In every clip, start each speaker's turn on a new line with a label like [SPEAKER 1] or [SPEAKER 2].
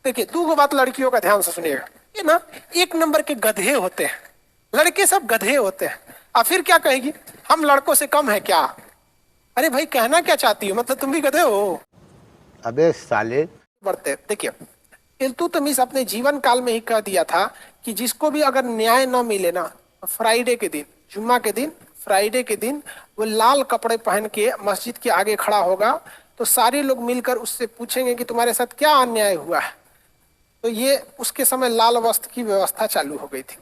[SPEAKER 1] देखिए, दो बात लड़कियों का ध्यान से सुनिएगा। ये ना एक नंबर के गधे होते हैं, लड़के सब गधे होते हैं। और फिर क्या कहेगी, हम लड़कों से कम है क्या? अरे भाई, कहना क्या चाहती हो? मतलब तुम भी गधे हो?
[SPEAKER 2] अबे साले।
[SPEAKER 1] बढ़ते देखिए, इल्तुतमिश अपने जीवन काल में ही कह दिया था कि जिसको भी अगर न्याय न मिले ना, फ्राइडे के दिन, जुम्मा के दिन, फ्राइडे के दिन वो लाल कपड़े पहन के मस्जिद के आगे खड़ा होगा, तो सारे लोग मिलकर उससे पूछेंगे कि तुम्हारे साथ क्या अन्याय हुआ है। तो ये उसके समय लाल वस्त्र की व्यवस्था चालू हो गई थी।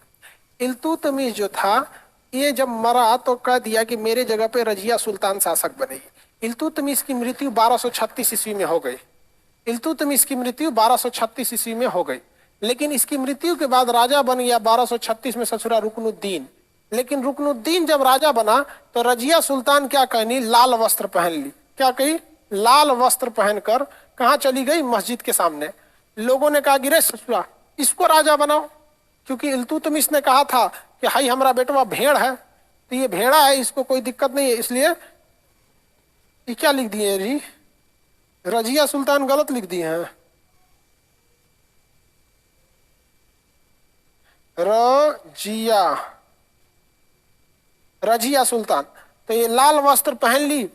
[SPEAKER 1] इल्तुतमिश जो था, ये जब मरा तो कह दिया कि मेरे जगह पे रजिया सुल्तान शासक बनेगी। इल्तुतमिश की मृत्यु 1236 ईस्वी में हो गई। इल्तुतमिश की मृत्यु 1236 ईस्वी में हो गई, लेकिन इसकी मृत्यु के बाद राजा बन गया 1236 में ससुरा रुकनुद्दीन। लेकिन रुकनुद्दीन जब राजा बना तो रजिया सुल्तान क्या कहनी, लाल वस्त्र पहन ली। क्या कही? लाल वस्त्र पहनकर कहाँ चली गई? मस्जिद के सामने। लोगों ने कहा कि रे ससुरा, इसको राजा बनाओ, क्योंकि इल्तुतमिश ने कहा था कि हाई हमारा बेटवा भेड़ है, तो ये भेड़ा है, इसको कोई दिक्कत नहीं है। इसलिए ये क्या लिख दिए जी, रजिया सुल्तान गलत लिख दिए हैं। रजिया सुल्तान। तो ये लाल वस्त्र पहन ली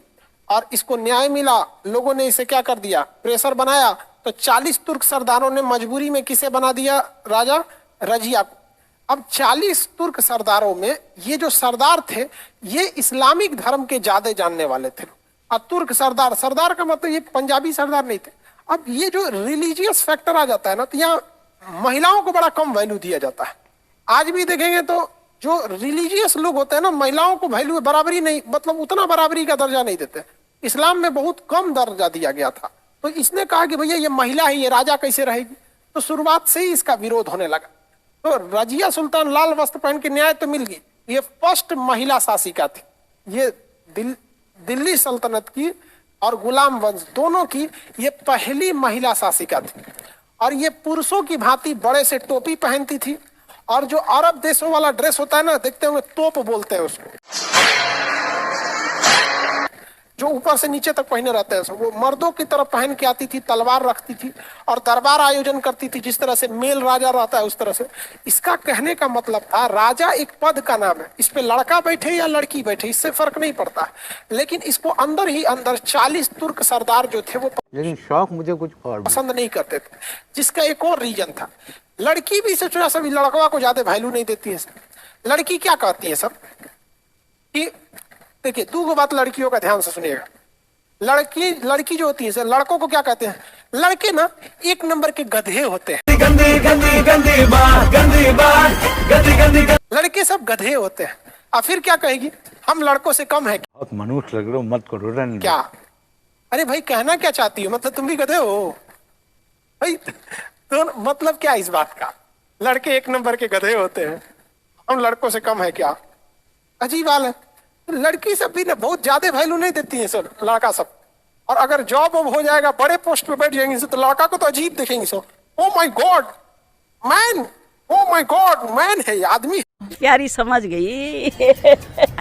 [SPEAKER 1] और इसको न्याय मिला। लोगों ने इसे क्या कर दिया, प्रेशर बनाया। तो 40 तुर्क सरदारों ने मजबूरी में किसे बना दिया? राजा रजिया को। अब 40 तुर्क सरदारों में ये जो सरदार थे, ये इस्लामिक धर्म के ज्यादा जानने वाले थे। और तुर्क सरदार, सरदार का मतलब ये पंजाबी सरदार नहीं थे। अब ये जो रिलीजियस फैक्टर आ जाता है ना, तो यहाँ महिलाओं को बड़ा कम वैल्यू दिया जाता है। आज भी देखेंगे तो जो रिलीजियस लोग होते हैं ना, महिलाओं को वैल्यू बराबरी नहीं, मतलब उतना बराबरी का दर्जा नहीं देते। इस्लाम में बहुत कम दर्जा दिया गया था। तो इसने कहा कि भैया ये महिला है, ये राजा कैसे रहेगी? तो शुरुआत से ही इसका विरोध होने लगा। तो रजिया सुल्तान लाल वस्त्र पहन के न्याय तो मिल गई। ये फर्स्ट महिला शासिका थी। ये दिल्ली सल्तनत की और गुलाम वंश दोनों की ये पहली महिला शासिका थी। और ये पुरुषों की भांति बड़े से टोपी पहनती थी, और जो अरब देशों वाला ड्रेस होता है ना, देखते होंगे, तोप बोलते हैं उसको, जो ऊपर से नीचे तक पहने रहते हैं, वो मर्दों की तरफ पहन के आती थी, तलवार रखती थी और दरबार आयोजन करती थी। जिस तरह से मेल राजा रहता है उस तरह से। इसका कहने का मतलब था, राजा एक पद का नाम है, इस पे लड़का बैठे या लड़की बैठे इससे फर्क नहीं पड़ता है। लेकिन इसको अंदर ही अंदर 40 तुर्क सरदार जो थे वो
[SPEAKER 2] लेकिन शौक मुझे कुछ और
[SPEAKER 1] पसंद नहीं करते थे। जिसका एक और रीजन था, लड़की भी सोचा सभी लड़कवा को ज्यादा वैल्यू नहीं देती है। लड़की क्या कहती है सब कि, देखिए, दो बात लड़कियों का ध्यान से सुनिएगा। लड़की जो होती है सर, लड़कों को क्या कहते हैं? लड़के ना एक नंबर के गधे होते हैं। लड़के सब गधे होते हैं। और फिर क्या कहेगी, हम लड़कों से कम है क्या?
[SPEAKER 2] बहुत मनुष्य लग रहे हो, मत करो रन
[SPEAKER 1] क्या? अरे भाई, कहना क्या चाहती हो? मतलब तुम भी गधे हो भाई? तो मतलब क्या इस बात का? लड़के एक नंबर के गधे होते हैं, हम लड़कों से कम है क्या? अजीब हाल है। लड़की सब भी ना बहुत ज्यादा वैल्यू नहीं देती है सर, लड़का सब। और अगर जॉब हो जाएगा, बड़े पोस्ट पे बैठ जाएंगे तो लड़का को तो अजीब देखेंगे sir. Oh my God man, oh my God man है, आदमी।
[SPEAKER 3] प्यारी समझ गई।